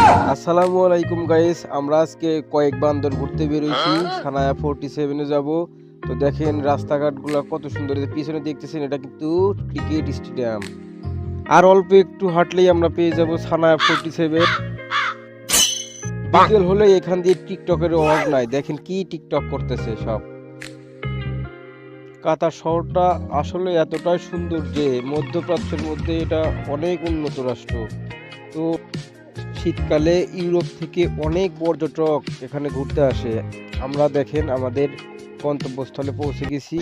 আসসালামু আলাইকুম গাইস, আমরা আজকে কয়েক বান্দর ঘুরতে বেরোইছি। সানায়া 47-এ যাব। তো দেখেন রাস্তাঘাটগুলো কত সুন্দর। পিছনে দেখতেছেন এটা কিন্তু ক্রিকেট স্টেডিয়াম। আর অল্প একটু হাঁটলেই আমরা পেয়ে যাব সানায়া 47। বিকেল হলে এখান দিয়ে টিকটকের অভাব নাই। দেখেন কি টিকটক করতেছে সব। কাতার শহরটা আসলে এতটাই সুন্দর যে মধ্যপ্রাচ্যের মধ্যে এটা অনেক উন্নত রাষ্ট্র। তো শীতকালে ইউরোপ থেকে অনেক পর্যটক এখানে ঘুরতে আসে। আমরা দেখেন আমাদের গন্তব্যস্থলে পৌঁছে গেছি।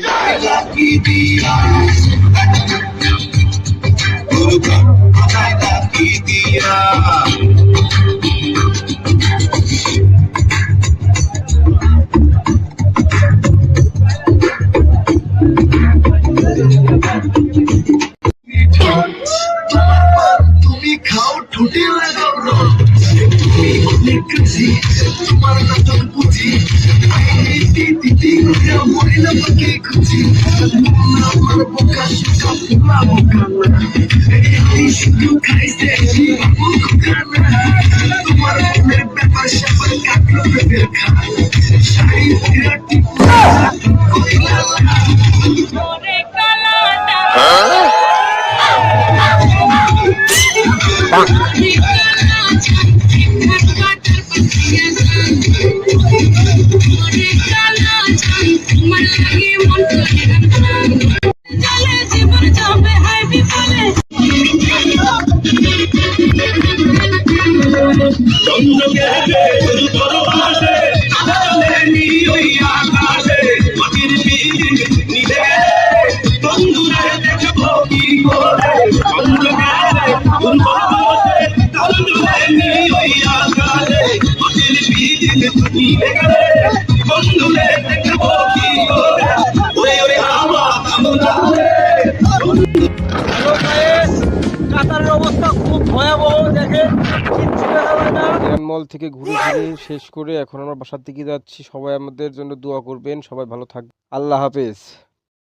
তুমি খাও ঠুটে লাগাও তোমার নাচন বুঝি মরিলা পাখি খুঁজি আমার বোকা সুখা পোলা বোকা শুধু খাইছে তোমার মনের ব্যাপার স্যাপার কাটলো বেদের খা শাড়ি বিরাটি মল থেকে ঘুরে ঘুরে শেষ করে এখন আমরা বাসার দিকে যাচ্ছি। সবাই আমাদের জন্য দোয়া করবেন। সবাই ভালো থাকবে। আল্লাহ হাফেজ।